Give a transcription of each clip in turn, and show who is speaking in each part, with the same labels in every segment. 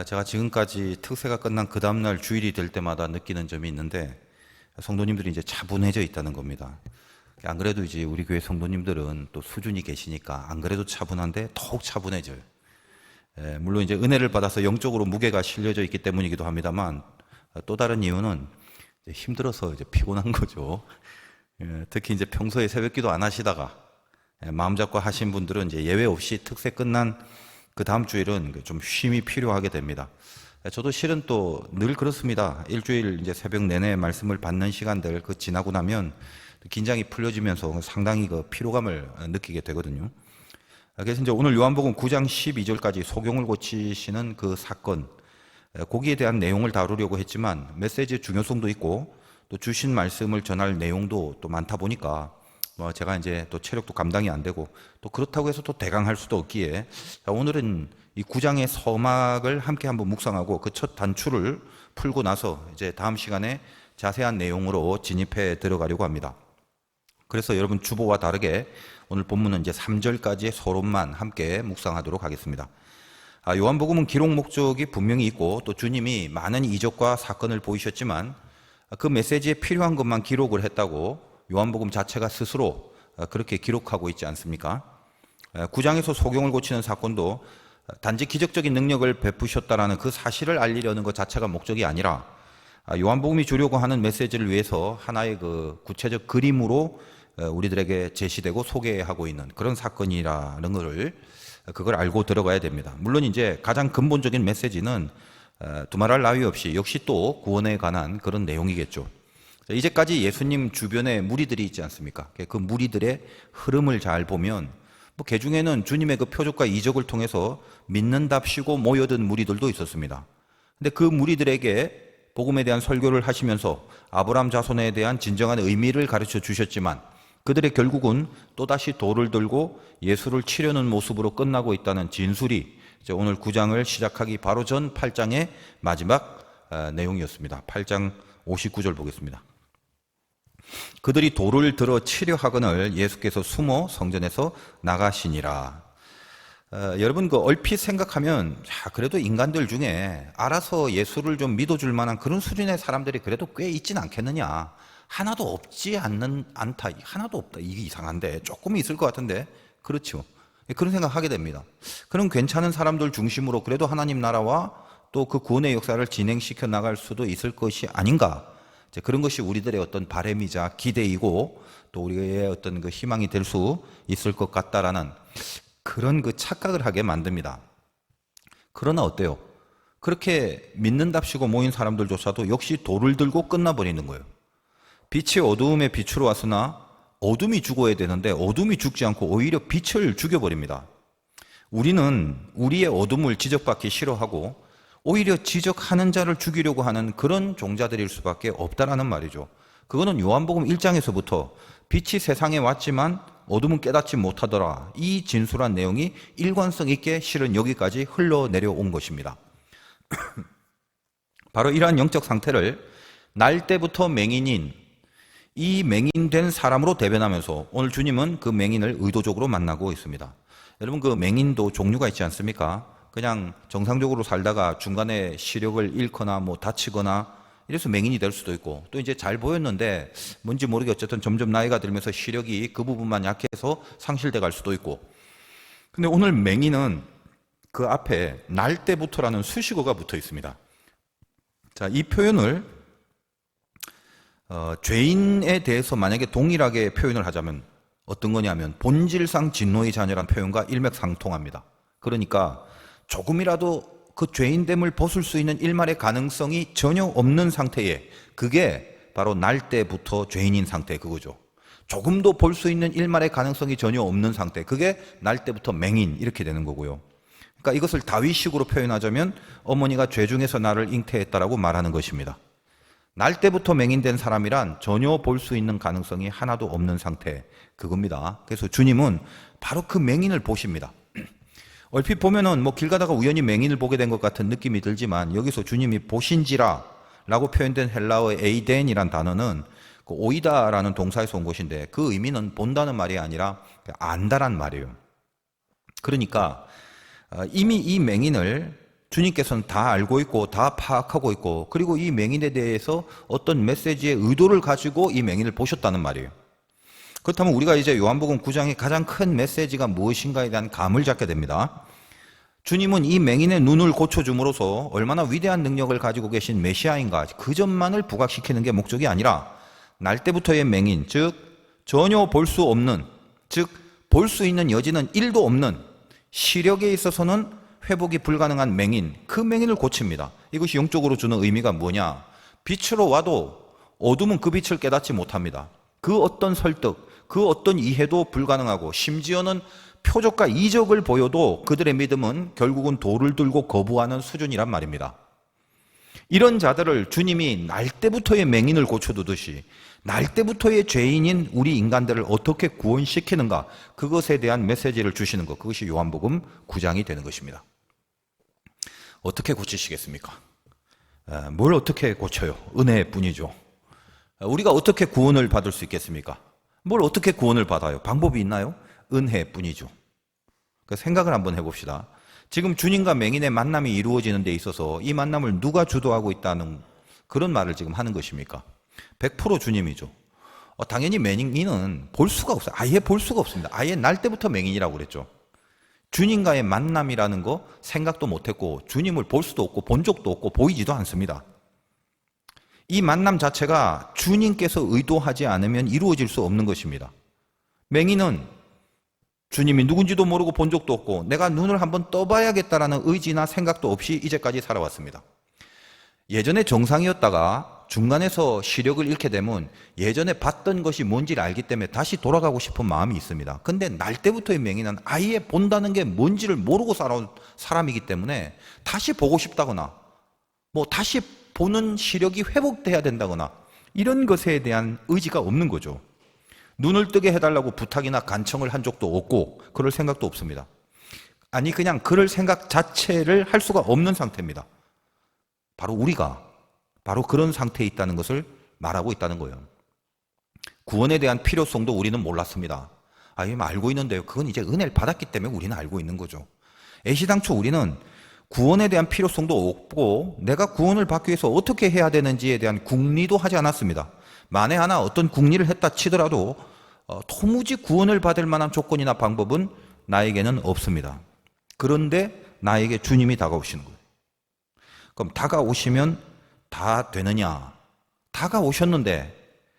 Speaker 1: 제가 지금까지 특세가 끝난 그 다음날 주일이 될 때마다 느끼는 점이 있는데 성도님들이 이제 차분해져 있다는 겁니다. 안 그래도 이제 우리 교회 성도님들은 또 수준이 계시니까 안 그래도 차분한데 더욱 차분해져요. 물론 이제 은혜를 받아서 영적으로 무게가 실려져 있기 때문이기도 합니다만 또 다른 이유는 이제 힘들어서 이제 피곤한 거죠. 특히 이제 평소에 새벽기도 안 하시다가 마음 잡고 하신 분들은 이제 예외 없이 특세 끝난 그 다음 주일은 좀 쉼이 필요하게 됩니다. 저도 실은 또 늘 그렇습니다. 일주일 이제 새벽 내내 말씀을 받는 시간들 지나고 나면 긴장이 풀려지면서 상당히 그 피로감을 느끼게 되거든요. 그래서 이제 오늘 요한복음 9장 12절까지 소경을 고치시는 그 사건, 거기에 대한 내용을 다루려고 했지만 메시지의 중요성도 있고 또 주신 말씀을 전할 내용도 또 많다 보니까 제가 이제 또 체력도 감당이 안 되고 또 그렇다고 해서 또 대강할 수도 없기에 오늘은 이 9장의 서막을 함께 한번 묵상하고 그 첫 단추를 풀고 나서 이제 다음 시간에 자세한 내용으로 진입해 들어가려고 합니다. 그래서 여러분 주보와 다르게 오늘 본문은 이제 3절까지의 서론만 함께 묵상하도록 하겠습니다. 요한복음은 기록 목적이 분명히 있고 또 주님이 많은 이적과 사건을 보이셨지만 그 메시지에 필요한 것만 기록을 했다고 요한복음 자체가 스스로 그렇게 기록하고 있지 않습니까? 9장에서 소경을 고치는 사건도 단지 기적적인 능력을 베푸셨다라는 그 사실을 알리려는 것 자체가 목적이 아니라 요한복음이 주려고 하는 메시지를 위해서 하나의 그 구체적 그림으로 우리들에게 제시되고 소개하고 있는 그런 사건이라는 것을 그걸 알고 들어가야 됩니다. 물론 이제 가장 근본적인 메시지는 두말할 나위 없이 역시 또 구원에 관한 그런 내용이겠죠. 이제까지 예수님 주변에 무리들이 있지 않습니까? 그 무리들의 흐름을 잘 보면 그 중에는 주님의 그 표적과 이적을 통해서 믿는답시고 모여든 무리들도 있었습니다. 근데 그 무리들에게 복음에 대한 설교를 하시면서 아브라함 자손에 대한 진정한 의미를 가르쳐 주셨지만 그들의 결국은 또다시 돌을 들고 예수를 치려는 모습으로 끝나고 있다는 진술이 이제 오늘 9장을 시작하기 바로 전 8장의 마지막 내용이었습니다. 8장 59절 보겠습니다. 그들이 돌을 들어 치려 하거늘 예수께서 숨어 성전에서 나가시니라. 여러분 그 얼핏 생각하면 그래도 인간들 중에 알아서 예수를 좀 믿어줄 만한 그런 수준의 사람들이 그래도 꽤 있진 않겠느냐. 하나도 없지 않다. 하나도 없다. 이게 이상한데 조금 있을 것 같은데 그렇죠. 그런 생각하게 됩니다. 그런 괜찮은 사람들 중심으로 그래도 하나님 나라와 또 그 구원의 역사를 진행시켜 나갈 수도 있을 것이 아닌가. 그런 것이 우리들의 어떤 바람이자 기대이고 또 우리의 어떤 그 희망이 될 수 있을 것 같다라는 그런 그 착각을 하게 만듭니다. 그러나 어때요? 그렇게 믿는답시고 모인 사람들조차도 역시 돌을 들고 끝나버리는 거예요. 빛이 어두움에 비추러 왔으나 어둠이 죽어야 되는데 어둠이 죽지 않고 오히려 빛을 죽여버립니다. 우리는 우리의 어둠을 지적받기 싫어하고 오히려 지적하는 자를 죽이려고 하는 그런 종자들일 수밖에 없다라는 말이죠. 그거는 요한복음 1장에서부터 빛이 세상에 왔지만 어둠은 깨닫지 못하더라. 이 진술한 내용이 일관성 있게 실은 여기까지 흘러내려온 것입니다. 바로 이러한 영적 상태를 날 때부터 맹인인 이 맹인된 사람으로 대변하면서 오늘 주님은 그 맹인을 의도적으로 만나고 있습니다. 여러분 그 맹인도 종류가 있지 않습니까? 그냥 정상적으로 살다가 중간에 시력을 잃거나 다치거나 이래서 맹인이 될 수도 있고 또 이제 잘 보였는데 뭔지 모르게 어쨌든 점점 나이가 들면서 시력이 그 부분만 약해서 상실돼 갈 수도 있고. 근데 오늘 맹인은 그 앞에 날 때부터라는 수식어가 붙어 있습니다. 자, 이 표현을 죄인에 대해서 만약에 동일하게 표현을 하자면 어떤 거냐면 본질상 진노의 자녀라는 표현과 일맥상통합니다. 그러니까 조금이라도 그 죄인됨을 벗을 수 있는 일말의 가능성이 전혀 없는 상태에 그게 바로 날 때부터 죄인인 상태 그거죠. 조금도 볼 수 있는 일말의 가능성이 전혀 없는 상태 그게 날 때부터 맹인 이렇게 되는 거고요. 그러니까 이것을 다윗식으로 표현하자면 어머니가 죄 중에서 나를 잉태했다라고 말하는 것입니다. 날 때부터 맹인된 사람이란 전혀 볼 수 있는 가능성이 하나도 없는 상태 그겁니다. 그래서 주님은 바로 그 맹인을 보십니다. 얼핏 보면은 길 가다가 우연히 맹인을 보게 된 것 같은 느낌이 들지만 여기서 주님이 보신지라 라고 표현된 헬라어의 에이덴이란 단어는 그 오이다라는 동사에서 온 것인데 그 의미는 본다는 말이 아니라 안다란 말이에요. 그러니까 이미 이 맹인을 주님께서는 다 알고 있고 다 파악하고 있고 그리고 이 맹인에 대해서 어떤 메시지의 의도를 가지고 이 맹인을 보셨다는 말이에요. 그렇다면 우리가 이제 요한복음 9장의 가장 큰 메시지가 무엇인가에 대한 감을 잡게 됩니다. 주님은 이 맹인의 눈을 고쳐줌으로써 얼마나 위대한 능력을 가지고 계신 메시아인가 그 점만을 부각시키는 게 목적이 아니라 날 때부터의 맹인, 즉 전혀 볼 수 없는, 즉 볼 수 있는 여지는 1도 없는, 시력에 있어서는 회복이 불가능한 맹인, 그 맹인을 고칩니다. 이것이 영적으로 주는 의미가 뭐냐? 빛으로 와도 어둠은 그 빛을 깨닫지 못합니다. 그 어떤 설득, 그 어떤 이해도 불가능하고 심지어는 표적과 이적을 보여도 그들의 믿음은 결국은 돌을 들고 거부하는 수준이란 말입니다. 이런 자들을 주님이 날 때부터의 맹인을 고쳐두듯이 날 때부터의 죄인인 우리 인간들을 어떻게 구원시키는가, 그것에 대한 메시지를 주시는 것, 그것이 요한복음 9장이 되는 것입니다. 어떻게 고치시겠습니까? 뭘 어떻게 고쳐요? 은혜뿐이죠. 우리가 어떻게 구원을 받을 수 있겠습니까? 뭘 어떻게 구원을 받아요? 방법이 있나요? 은혜뿐이죠. 생각을 한번 해봅시다. 지금 주님과 맹인의 만남이 이루어지는 데 있어서 이 만남을 누가 주도하고 있다는 그런 말을 지금 하는 것입니까? 100% 주님이죠. 당연히 맹인은 볼 수가 없어요. 아예 볼 수가 없습니다. 아예 날 때부터 맹인이라고 그랬죠. 주님과의 만남이라는 거 생각도 못했고 주님을 볼 수도 없고 본 적도 없고 보이지도 않습니다. 이 만남 자체가 주님께서 의도하지 않으면 이루어질 수 없는 것입니다. 맹인은 주님이 누군지도 모르고 본 적도 없고 내가 눈을 한번 떠봐야겠다라는 의지나 생각도 없이 이제까지 살아왔습니다. 예전에 정상이었다가 중간에서 시력을 잃게 되면 예전에 봤던 것이 뭔지를 알기 때문에 다시 돌아가고 싶은 마음이 있습니다. 근데 날 때부터의 맹인은 아예 본다는 게 뭔지를 모르고 살아온 사람이기 때문에 다시 보고 싶다거나 다시 보는 시력이 회복돼야 된다거나 이런 것에 대한 의지가 없는 거죠. 눈을 뜨게 해달라고 부탁이나 간청을 한 적도 없고 그럴 생각도 없습니다. 아니 그냥 그럴 생각 자체를 할 수가 없는 상태입니다. 바로 우리가 바로 그런 상태에 있다는 것을 말하고 있다는 거예요. 구원에 대한 필요성도 우리는 몰랐습니다. 알고 있는데요. 그건 이제 은혜를 받았기 때문에 우리는 알고 있는 거죠. 애시당초 우리는 구원에 대한 필요성도 없고 내가 구원을 받기 위해서 어떻게 해야 되는지에 대한 궁리도 하지 않았습니다. 만에 하나 어떤 궁리를 했다 치더라도 도무지 구원을 받을 만한 조건이나 방법은 나에게는 없습니다. 그런데 나에게 주님이 다가오시는 거예요. 그럼 다가오시면 다 되느냐? 다가오셨는데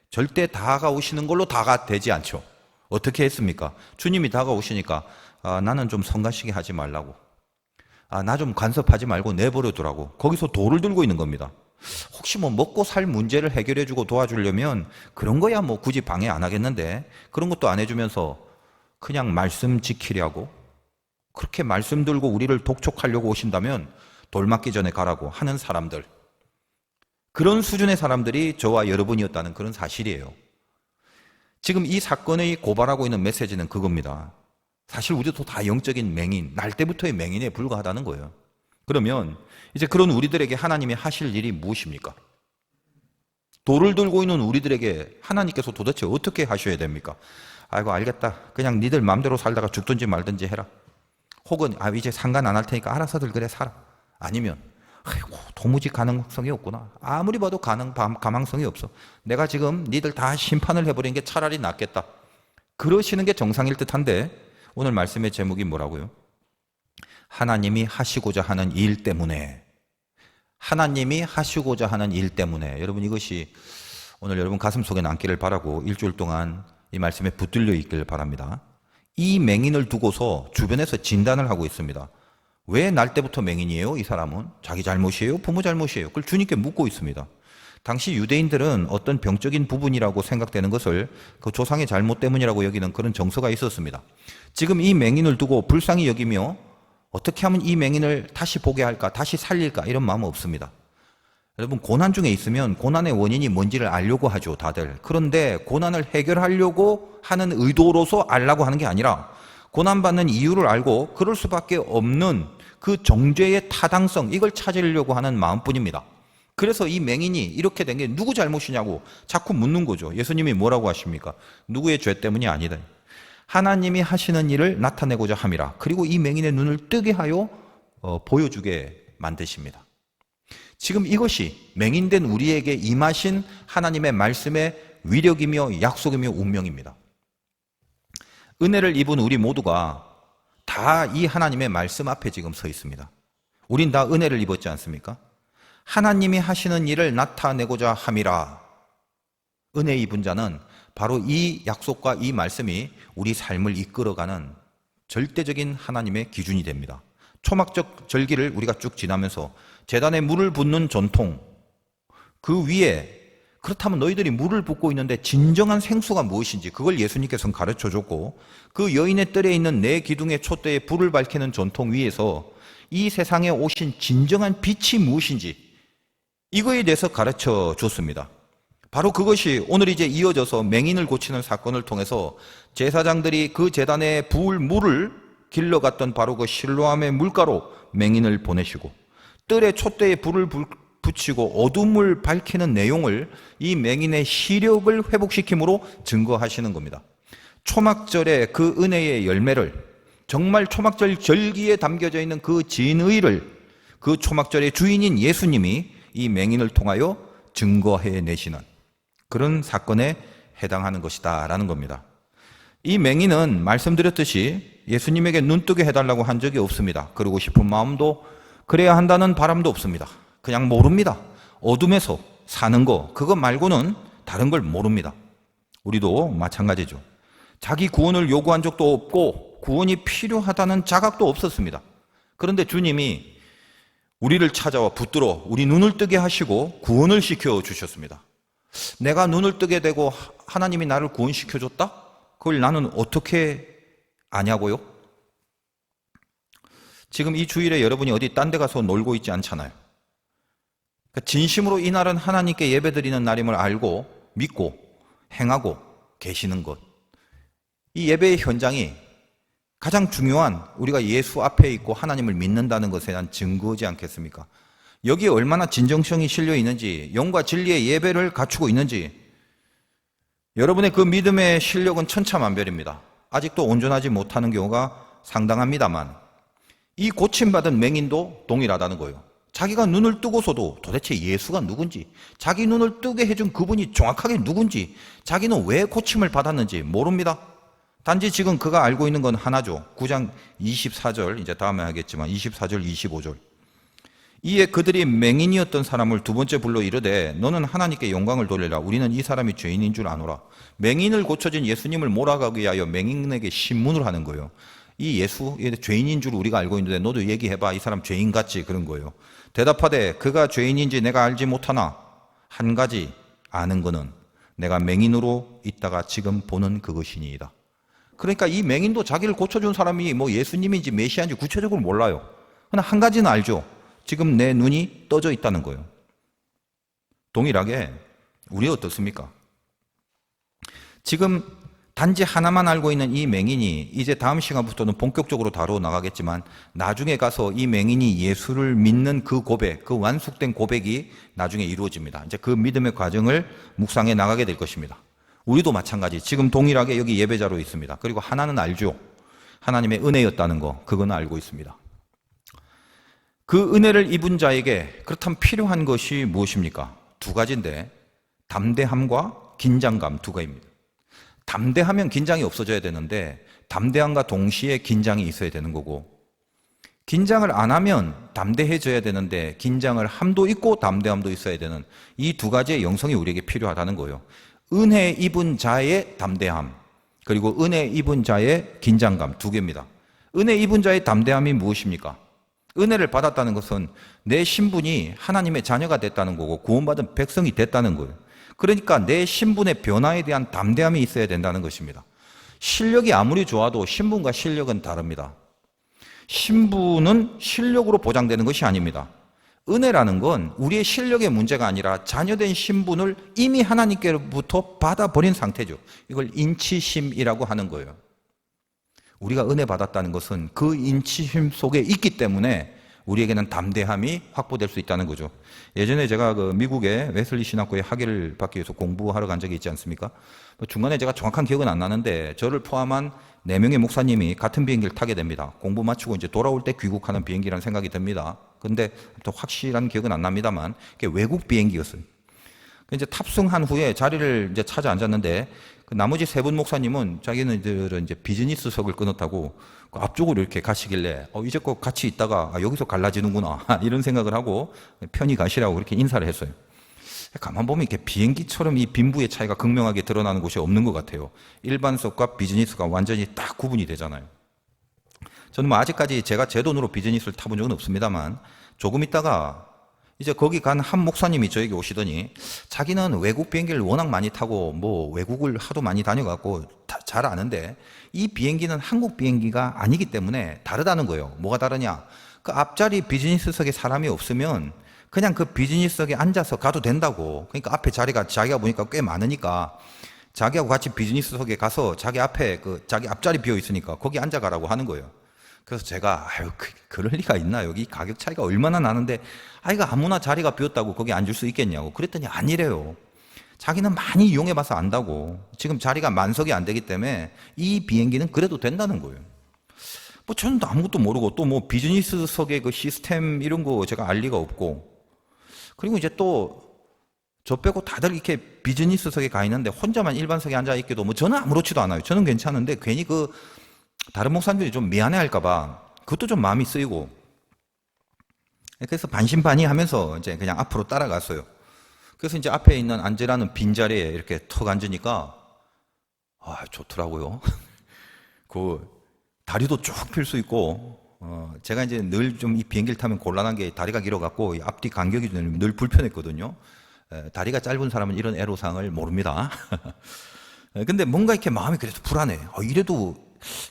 Speaker 1: 절대 다가오시는 걸로 다가 되지 않죠. 어떻게 했습니까? 주님이 다가오시니까 나는 좀 성가시게 하지 말라고, 나 좀 간섭하지 말고 내버려 두라고 거기서 돌을 들고 있는 겁니다. 혹시 먹고 살 문제를 해결해주고 도와주려면 그런 거야 굳이 방해 안 하겠는데 그런 것도 안 해주면서 그냥 말씀 지키려고 그렇게 말씀 들고 우리를 독촉하려고 오신다면 돌 맞기 전에 가라고 하는 사람들, 그런 수준의 사람들이 저와 여러분이었다는 그런 사실이에요. 지금 이 사건의 고발하고 있는 메시지는 그겁니다. 사실 우리도 다 영적인 맹인, 날 때부터의 맹인에 불과하다는 거예요. 그러면 이제 그런 우리들에게 하나님이 하실 일이 무엇입니까? 돌을 들고 있는 우리들에게 하나님께서 도대체 어떻게 하셔야 됩니까? 아이고 알겠다. 그냥 니들 마음대로 살다가 죽든지 말든지 해라. 혹은 이제 상관 안 할 테니까 알아서들 그래 살아. 아니면 아이고 도무지 가능성이 없구나. 아무리 봐도 가망성이 없어. 내가 지금 니들 다 심판을 해버리는 게 차라리 낫겠다. 그러시는 게 정상일 듯한데 오늘 말씀의 제목이 뭐라고요? 하나님이 하시고자 하는 일 때문에. 하나님이 하시고자 하는 일 때문에. 여러분 이것이 오늘 여러분 가슴 속에 남기를 바라고 일주일 동안 이 말씀에 붙들려 있길 바랍니다. 이 맹인을 두고서 주변에서 진단을 하고 있습니다. 왜 날 때부터 맹인이에요? 이 사람은 자기 잘못이에요? 부모 잘못이에요? 그걸 주님께 묻고 있습니다. 당시 유대인들은 어떤 병적인 부분이라고 생각되는 것을 그 조상의 잘못 때문이라고 여기는 그런 정서가 있었습니다. 지금 이 맹인을 두고 불쌍히 여기며 어떻게 하면 이 맹인을 다시 보게 할까, 다시 살릴까 이런 마음은 없습니다. 여러분 고난 중에 있으면 고난의 원인이 뭔지를 알려고 하죠, 다들. 그런데 고난을 해결하려고 하는 의도로서 알라고 하는 게 아니라 고난받는 이유를 알고 그럴 수밖에 없는 그 정죄의 타당성, 이걸 찾으려고 하는 마음뿐입니다. 그래서 이 맹인이 이렇게 된 게 누구 잘못이냐고 자꾸 묻는 거죠. 예수님이 뭐라고 하십니까? 누구의 죄 때문이 아니다. 하나님이 하시는 일을 나타내고자 함이라. 그리고 이 맹인의 눈을 뜨게 하여 보여주게 만드십니다. 지금 이것이 맹인된 우리에게 임하신 하나님의 말씀의 위력이며 약속이며 운명입니다. 은혜를 입은 우리 모두가 다 이 하나님의 말씀 앞에 지금 서 있습니다. 우린 다 은혜를 입었지 않습니까? 하나님이 하시는 일을 나타내고자 함이라. 은혜 입은 자는 바로 이 약속과 이 말씀이 우리 삶을 이끌어가는 절대적인 하나님의 기준이 됩니다. 초막적 절기를 우리가 쭉 지나면서 제단에 물을 붓는 전통, 그 위에 그렇다면 너희들이 물을 붓고 있는데 진정한 생수가 무엇인지 그걸 예수님께서는 가르쳐줬고, 그 여인의 뜰에 있는 네 기둥의 촛대에 불을 밝히는 전통 위에서 이 세상에 오신 진정한 빛이 무엇인지 이거에 대해서 가르쳐 줬습니다. 바로 그것이 오늘 이제 이어져서 맹인을 고치는 사건을 통해서 제사장들이 그 제단에 부을 물을 길러갔던 바로 그 실로암의 물가로 맹인을 보내시고, 뜰에 촛대에 불을 붙이고 어둠을 밝히는 내용을 이 맹인의 시력을 회복시킴으로 증거하시는 겁니다. 초막절의 그 은혜의 열매를, 정말 초막절 절기에 담겨져 있는 그 진의를 그 초막절의 주인인 예수님이 이 맹인을 통하여 증거해 내시는 그런 사건에 해당하는 것이다 라는 겁니다. 이 맹인은 말씀드렸듯이 예수님에게 눈뜨게 해달라고 한 적이 없습니다. 그러고 싶은 마음도, 그래야 한다는 바람도 없습니다. 그냥 모릅니다. 어둠에서 사는 거, 그거 말고는 다른 걸 모릅니다. 우리도 마찬가지죠. 자기 구원을 요구한 적도 없고 구원이 필요하다는 자각도 없었습니다. 그런데 주님이 우리를 찾아와 붙들어 우리 눈을 뜨게 하시고 구원을 시켜 주셨습니다. 내가 눈을 뜨게 되고 하나님이 나를 구원시켜줬다? 그걸 나는 어떻게 아냐고요? 지금 이 주일에 여러분이 어디 딴 데 가서 놀고 있지 않잖아요. 진심으로 이 날은 하나님께 예배드리는 날임을 알고 믿고 행하고 계시는 것, 이 예배의 현장이 가장 중요한, 우리가 예수 앞에 있고 하나님을 믿는다는 것에 대한 증거지 않겠습니까? 여기에 얼마나 진정성이 실려 있는지, 영과 진리의 예배를 갖추고 있는지, 여러분의 그 믿음의 실력은 천차만별입니다. 아직도 온전하지 못하는 경우가 상당합니다만, 이 고침받은 맹인도 동일하다는 거예요. 자기가 눈을 뜨고서도 도대체 예수가 누군지, 자기 눈을 뜨게 해준 그분이 정확하게 누군지, 자기는 왜 고침을 받았는지 모릅니다. 단지 지금 그가 알고 있는 건 하나죠. 9장 24절, 이제 다음에 하겠지만 24절, 25절. 이에 그들이 맹인이었던 사람을 두 번째 불러 이르되 너는 하나님께 영광을 돌리라. 우리는 이 사람이 죄인인 줄 아노라. 맹인을 고쳐진 예수님을 몰아가기 위하여 맹인에게 신문을 하는 거예요. 이 예수, 죄인인 줄 우리가 알고 있는데 너도 얘기해봐. 이 사람 죄인 같지? 그런 거예요. 대답하되 그가 죄인인지 내가 알지 못하나 한 가지 아는 거는 내가 맹인으로 있다가 지금 보는 그것이니이다. 그러니까 이 맹인도 자기를 고쳐준 사람이 뭐 예수님인지 메시아인지 구체적으로 몰라요. 그러나 한 가지는 알죠. 지금 내 눈이 떠져 있다는 거예요. 동일하게 우리 어떻습니까? 지금 단지 하나만 알고 있는 이 맹인이 이제 다음 시간부터는 본격적으로 다루어 나가겠지만, 나중에 가서 이 맹인이 예수를 믿는 그 고백, 그 완숙된 고백이 나중에 이루어집니다. 이제 그 믿음의 과정을 묵상해 나가게 될 것입니다. 우리도 마찬가지, 지금 동일하게 여기 예배자로 있습니다. 그리고 하나는 알죠. 하나님의 은혜였다는 거, 그건 알고 있습니다. 그 은혜를 입은 자에게 그렇다면 필요한 것이 무엇입니까? 두 가지인데, 담대함과 긴장감 두 가지입니다. 담대하면 긴장이 없어져야 되는데 담대함과 동시에 긴장이 있어야 되는 거고, 긴장을 안 하면 담대해져야 되는데 긴장을 함도 있고 담대함도 있어야 되는 이 두 가지의 영성이 우리에게 필요하다는 거예요. 은혜 입은 자의 담대함, 그리고 은혜 입은 자의 긴장감 두 개입니다. 은혜 입은 자의 담대함이 무엇입니까? 은혜를 받았다는 것은 내 신분이 하나님의 자녀가 됐다는 거고 구원받은 백성이 됐다는 거예요. 그러니까 내 신분의 변화에 대한 담대함이 있어야 된다는 것입니다. 실력이 아무리 좋아도 신분과 실력은 다릅니다. 신분은 실력으로 보장되는 것이 아닙니다. 은혜라는 건 우리의 실력의 문제가 아니라 자녀된 신분을 이미 하나님께로부터 받아버린 상태죠. 이걸 인치심이라고 하는 거예요. 우리가 은혜 받았다는 것은 그 인치심 속에 있기 때문에 우리에게는 담대함이 확보될 수 있다는 거죠. 예전에 제가 그 미국의 웨슬리 신학교에 학위를 받기 위해서 공부하러 간 적이 있지 않습니까? 중간에 제가 정확한 기억은 안 나는데 저를 포함한 4명의 목사님이 같은 비행기를 타게 됩니다. 공부 마치고 이제 돌아올 때 귀국하는 비행기라는 생각이 듭니다. 근데 또 확실한 기억은 안 납니다만 그게 외국 비행기였어요. 이제 탑승한 후에 자리를 이제 찾아 앉았는데 그 나머지 3분 목사님은 자기네들은 이제 비즈니스석을 끊었다고 그 앞쪽으로 이렇게 가시길래 이제껏 같이 있다가 여기서 갈라지는구나 이런 생각을 하고 편히 가시라고 그렇게 인사를 했어요. 가만 보면 이렇게 비행기처럼 이 빈부의 차이가 극명하게 드러나는 곳이 없는 것 같아요. 일반석과 비즈니스가 완전히 딱 구분이 되잖아요. 저는 뭐 아직까지 제가 제 돈으로 비즈니스를 타본 적은 없습니다만 조금 있다가 이제 거기 간 한 목사님이 저에게 오시더니 자기는 외국 비행기를 워낙 많이 타고 뭐 외국을 하도 많이 다녀갖고 잘 아는데 이 비행기는 한국 비행기가 아니기 때문에 다르다는 거예요. 뭐가 다르냐? 그 앞자리 비즈니스석에 사람이 없으면 그냥 그 비즈니스석에 앉아서 가도 된다고. 그러니까 앞에 자리가 자기가 보니까 꽤 많으니까 자기하고 같이 비즈니스석에 가서 자기 앞에 자기 앞자리 비어 있으니까 거기 앉아가라고 하는 거예요. 그래서 제가 그럴 리가 있나? 여기 가격 차이가 얼마나 나는데 이거 아무나 자리가 비었다고 거기 앉을 수 있겠냐고 그랬더니 아니래요. 자기는 많이 이용해봐서 안다고. 지금 자리가 만석이 안 되기 때문에 이 비행기는 그래도 된다는 거예요. 뭐 저는 아무것도 모르고 또 뭐 비즈니스석의 그 시스템 이런 거 제가 알 리가 없고, 그리고 이제 또 저 빼고 다들 이렇게 비즈니스석에 가 있는데 혼자만 일반석에 앉아 있기도 뭐 저는 아무렇지도 않아요. 저는 괜찮은데 괜히 다른 목사님들이 좀 미안해 할까봐 그것도 좀 마음이 쓰이고, 그래서 반신반의하면서 이제 그냥 앞으로 따라갔어요. 그래서 이제 앞에 있는 앉으라는 빈자리에 이렇게 턱 앉으니까 좋더라고요. 다리도 쭉 펼 수 있고, 제가 이제 늘 좀 이 비행기를 타면 곤란한 게 다리가 길어갖고 앞뒤 간격이 늘 불편했거든요. 다리가 짧은 사람은 이런 애로사항을 모릅니다. 근데 뭔가 이렇게 마음이 그래도 불안해. 이래도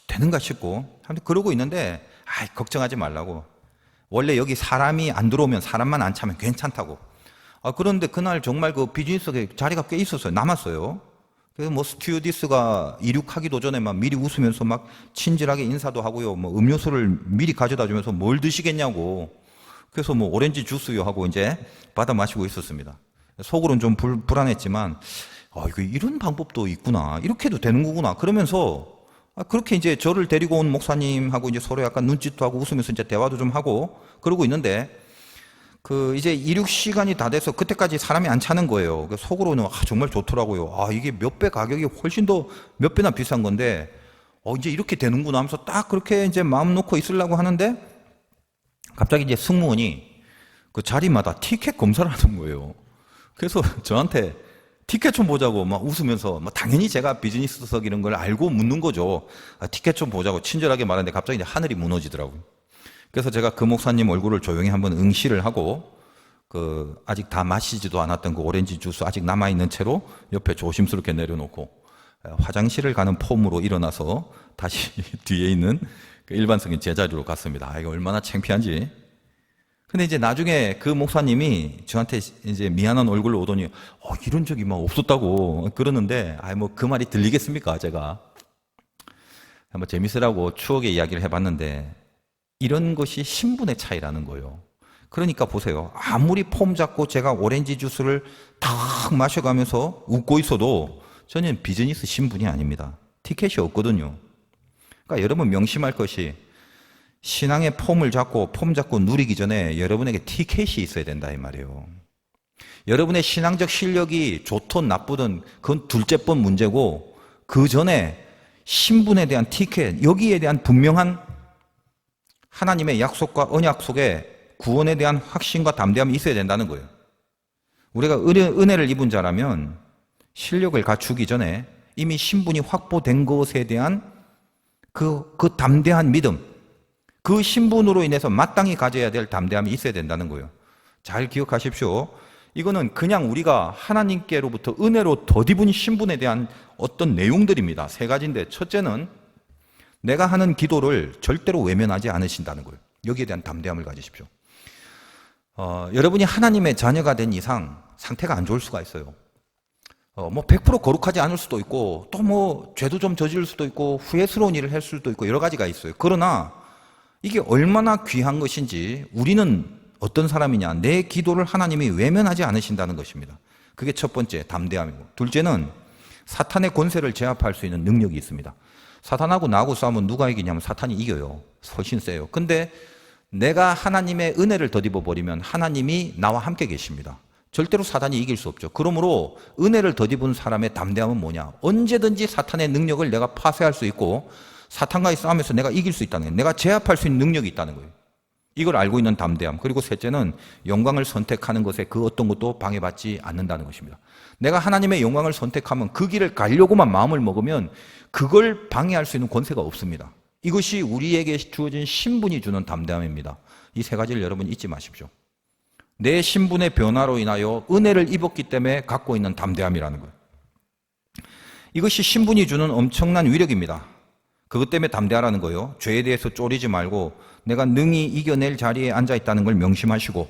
Speaker 1: 되는가 싶고. 아무튼 그러고 있는데, 걱정하지 말라고. 원래 여기 사람이 안 들어오면 사람만 안 차면 괜찮다고. 그런데 그날 정말 그 비즈니스석에 자리가 꽤 있었어요. 남았어요. 그래서 뭐 스튜어디스가 이륙하기도 전에 막 미리 웃으면서 막 친절하게 인사도 하고요. 뭐 음료수를 미리 가져다 주면서 뭘 드시겠냐고. 그래서 뭐 오렌지 주스요 하고 이제 받아 마시고 있었습니다. 속으로는 좀 불안했지만, 이런 방법도 있구나. 이렇게 해도 되는 거구나. 그러면서 그렇게 이제 저를 데리고 온 목사님하고 이제 서로 약간 눈짓도 하고 웃으면서 이제 대화도 좀 하고 그러고 있는데, 이제 이륙 시간이 다 돼서 그때까지 사람이 안 차는 거예요. 속으로는 정말 좋더라고요. 이게 몇 배 가격이 훨씬 더 몇 배나 비싼 건데, 이제 이렇게 되는구나 하면서 딱 그렇게 이제 마음 놓고 있으려고 하는데, 갑자기 이제 승무원이 그 자리마다 티켓 검사를 하는 거예요. 그래서 저한테 티켓 좀 보자고 막 웃으면서, 당연히 제가 비즈니스석 이런 걸 알고 묻는 거죠. 티켓 좀 보자고 친절하게 말하는데 갑자기 이제 하늘이 무너지더라고요. 그래서 제가 그 목사님 얼굴을 조용히 한번 응시를 하고, 아직 다 마시지도 않았던 그 오렌지 주스 아직 남아있는 채로 옆에 조심스럽게 내려놓고, 화장실을 가는 폼으로 일어나서 다시 뒤에 있는 그 일반석인 제자리로 갔습니다. 이거 얼마나 창피한지. 근데 이제 나중에 그 목사님이 저한테 이제 미안한 얼굴로 오더니, 이런 적이 막 없었다고 그러는데, 뭐 그 말이 들리겠습니까, 제가. 뭐 재밌으라고 추억의 이야기를 해봤는데, 이런 것이 신분의 차이라는 거예요. 그러니까 보세요. 아무리 폼 잡고 제가 오렌지 주스를 탁 마셔가면서 웃고 있어도 저는 비즈니스 신분이 아닙니다. 티켓이 없거든요. 그러니까 여러분 명심할 것이, 신앙의 폼 잡고 누리기 전에 여러분에게 티켓이 있어야 된다 이 말이에요. 여러분의 신앙적 실력이 좋든 나쁘든 그건 둘째번 문제고, 그 전에 신분에 대한 티켓, 여기에 대한 분명한 하나님의 약속과 언약 속에 구원에 대한 확신과 담대함이 있어야 된다는 거예요. 우리가 은혜를 입은 자라면 실력을 갖추기 전에 이미 신분이 확보된 것에 대한 그 담대한 믿음, 그 신분으로 인해서 마땅히 가져야 될 담대함이 있어야 된다는 거예요. 잘 기억하십시오. 이거는 그냥 우리가 하나님께로부터 은혜로 덧입은 신분에 대한 어떤 내용들입니다. 3가지인데, 첫째는 내가 하는 기도를 절대로 외면하지 않으신다는 거예요. 여기에 대한 담대함을 가지십시오. 여러분이 하나님의 자녀가 된 이상 상태가 안 좋을 수가 있어요. 뭐 100% 거룩하지 않을 수도 있고, 또 뭐 죄도 좀 저지를 수도 있고, 후회스러운 일을 할 수도 있고, 여러 가지가 있어요. 그러나 이게 얼마나 귀한 것인지, 우리는 어떤 사람이냐, 내 기도를 하나님이 외면하지 않으신다는 것입니다. 그게 첫 번째 담대함이고, 둘째는 사탄의 권세를 제압할 수 있는 능력이 있습니다. 사탄하고 나하고 싸우면 누가 이기냐면 사탄이 이겨요. 훨씬 세요. 근데 내가 하나님의 은혜를 덧입어 버리면 하나님이 나와 함께 계십니다. 절대로 사탄이 이길 수 없죠. 그러므로 은혜를 덧입은 사람의 담대함은 뭐냐? 언제든지 사탄의 능력을 내가 파쇄할 수 있고 사탄과의 싸움에서 내가 이길 수 있다는 거예요. 내가 제압할 수 있는 능력이 있다는 거예요. 이걸 알고 있는 담대함. 그리고 셋째는 영광을 선택하는 것에 그 어떤 것도 방해받지 않는다는 것입니다. 내가 하나님의 영광을 선택하면 그 길을 가려고만 마음을 먹으면 그걸 방해할 수 있는 권세가 없습니다. 이것이 우리에게 주어진 신분이 주는 담대함입니다. 이 세 가지를 여러분 잊지 마십시오. 내 신분의 변화로 인하여 은혜를 입었기 때문에 갖고 있는 담대함이라는 거예요. 이것이 신분이 주는 엄청난 위력입니다. 그것 때문에 담대하라는 거예요. 죄에 대해서 쫄이지 말고 내가 능히 이겨낼 자리에 앉아 있다는 걸 명심하시고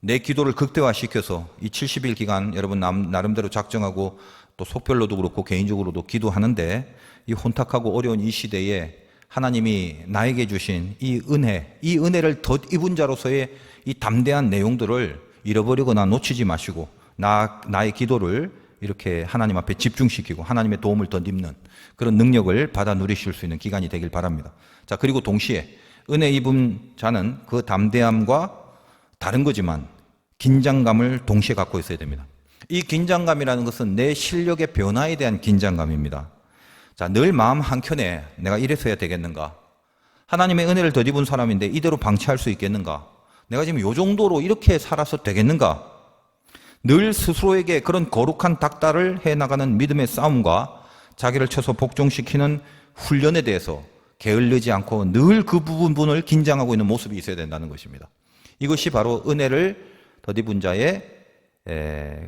Speaker 1: 내 기도를 극대화시켜서 이 70일 기간 여러분 나름대로 작정하고 또 속별로도 그렇고 개인적으로도 기도하는데 이 혼탁하고 어려운 이 시대에 하나님이 나에게 주신 이 은혜를 덧입은 자로서의 이 담대한 내용들을 잃어버리거나 놓치지 마시고 나의 기도를 이렇게 하나님 앞에 집중시키고 하나님의 도움을 덧입는 그런 능력을 받아 누리실 수 있는 기간이 되길 바랍니다. 자, 그리고 동시에 은혜 입은 자는 그 담대함과 다른 거지만 긴장감을 동시에 갖고 있어야 됩니다. 이 긴장감이라는 것은 내 실력의 변화에 대한 긴장감입니다. 자, 늘 마음 한켠에 내가 이래서야 되겠는가? 하나님의 은혜를 덧입은 사람인데 이대로 방치할 수 있겠는가? 내가 지금 요 정도로 이렇게 살아서 되겠는가? 늘 스스로에게 그런 거룩한 닥달을 해나가는 믿음의 싸움과 자기를 쳐서 복종시키는 훈련에 대해서 게을르지 않고 늘 그 부분을 긴장하고 있는 모습이 있어야 된다는 것입니다. 이것이 바로 은혜를 덧입은 자의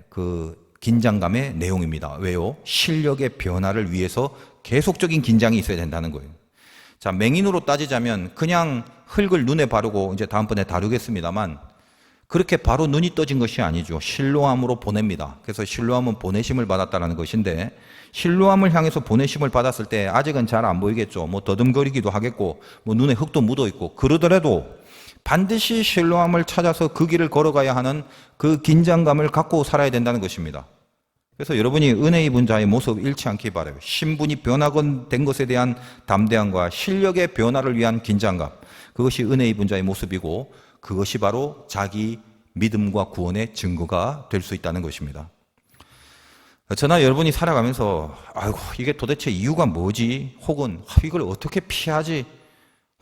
Speaker 1: 그 긴장감의 내용입니다. 왜요? 실력의 변화를 위해서 계속적인 긴장이 있어야 된다는 거예요. 자, 맹인으로 따지자면 그냥 흙을 눈에 바르고 이제 다음번에 다루겠습니다만 그렇게 바로 눈이 떠진 것이 아니죠. 실로암으로 보냅니다. 그래서 실로암은 보내심을 받았다는 것인데 실로암을 향해서 보내심을 받았을 때 아직은 잘 안 보이겠죠. 뭐 더듬거리기도 하겠고 뭐 눈에 흙도 묻어 있고 그러더라도 반드시 실로암을 찾아서 그 길을 걸어가야 하는 그 긴장감을 갖고 살아야 된다는 것입니다. 그래서 여러분이 은혜 입은 자의 모습 잃지 않기 바라요. 신분이 변화된 것에 대한 담대함과 실력의 변화를 위한 긴장감, 그것이 은혜 입은 자의 모습이고 그것이 바로 자기 믿음과 구원의 증거가 될 수 있다는 것입니다. 저나 여러분이 살아가면서 아이고 이게 도대체 이유가 뭐지? 혹은 이걸 어떻게 피하지?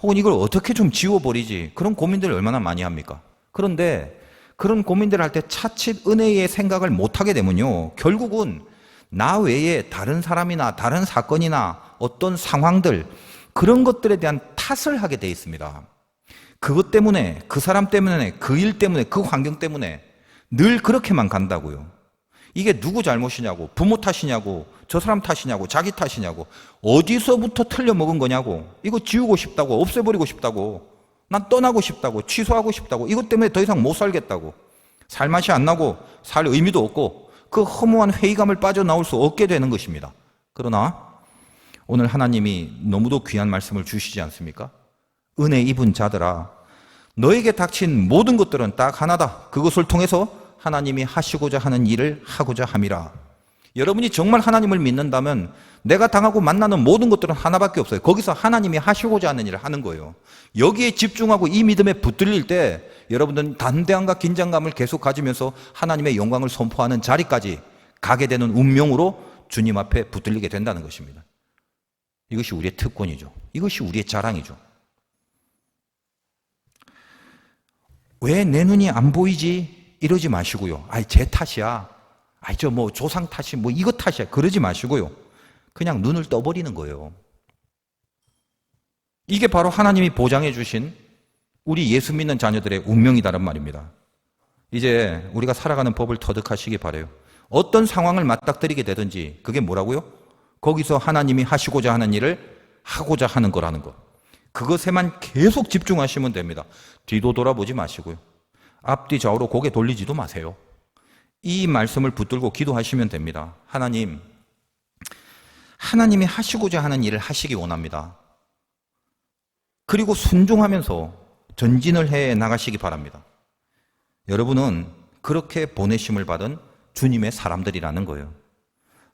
Speaker 1: 혹은 이걸 어떻게 좀 지워버리지? 그런 고민들을 얼마나 많이 합니까? 그런데 그런 고민들을 할 때 차칫 은혜의 생각을 못하게 되면요, 결국은 나 외에 다른 사람이나 다른 사건이나 어떤 상황들, 그런 것들에 대한 탓을 하게 돼 있습니다. 그것 때문에, 그 사람 때문에, 그 일 때문에, 그 환경 때문에 늘 그렇게만 간다고요. 이게 누구 잘못이냐고, 부모 탓이냐고, 저 사람 탓이냐고, 자기 탓이냐고, 어디서부터 틀려먹은 거냐고, 이거 지우고 싶다고, 없애버리고 싶다고, 난 떠나고 싶다고, 취소하고 싶다고, 이것 때문에 더 이상 못 살겠다고, 살맛이 안 나고 살 의미도 없고 그 허무한 회의감을 빠져나올 수 없게 되는 것입니다. 그러나 오늘 하나님이 너무도 귀한 말씀을 주시지 않습니까? 은혜 입은 자들아, 너에게 닥친 모든 것들은 딱 하나다. 그것을 통해서 하나님이 하시고자 하는 일을 하고자 함이라. 여러분이 정말 하나님을 믿는다면 내가 당하고 만나는 모든 것들은 하나밖에 없어요. 거기서 하나님이 하시고자 하는 일을 하는 거예요. 여기에 집중하고 이 믿음에 붙들릴 때 여러분들은 담대함과 긴장감을 계속 가지면서 하나님의 영광을 선포하는 자리까지 가게 되는 운명으로 주님 앞에 붙들리게 된다는 것입니다. 이것이 우리의 특권이죠. 이것이 우리의 자랑이죠. 왜 내 눈이 안 보이지? 이러지 마시고요. 아이, 제 탓이야. 아이, 저 뭐 조상 탓이 뭐 이거 탓이야. 그러지 마시고요. 그냥 눈을 떠버리는 거예요. 이게 바로 하나님이 보장해 주신 우리 예수 믿는 자녀들의 운명이다란 말입니다. 이제 우리가 살아가는 법을 터득하시기 바라요. 어떤 상황을 맞닥뜨리게 되든지 그게 뭐라고요? 거기서 하나님이 하시고자 하는 일을 하고자 하는 거라는 것. 그것에만 계속 집중하시면 됩니다. 뒤도 돌아보지 마시고요. 앞뒤 좌우로 고개 돌리지도 마세요. 이 말씀을 붙들고 기도하시면 됩니다. 하나님이 하시고자 하는 일을 하시기 원합니다. 그리고 순종하면서 전진을 해 나가시기 바랍니다. 여러분은 그렇게 보내심을 받은 주님의 사람들이라는 거예요.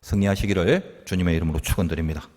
Speaker 1: 승리하시기를 주님의 이름으로 축원드립니다.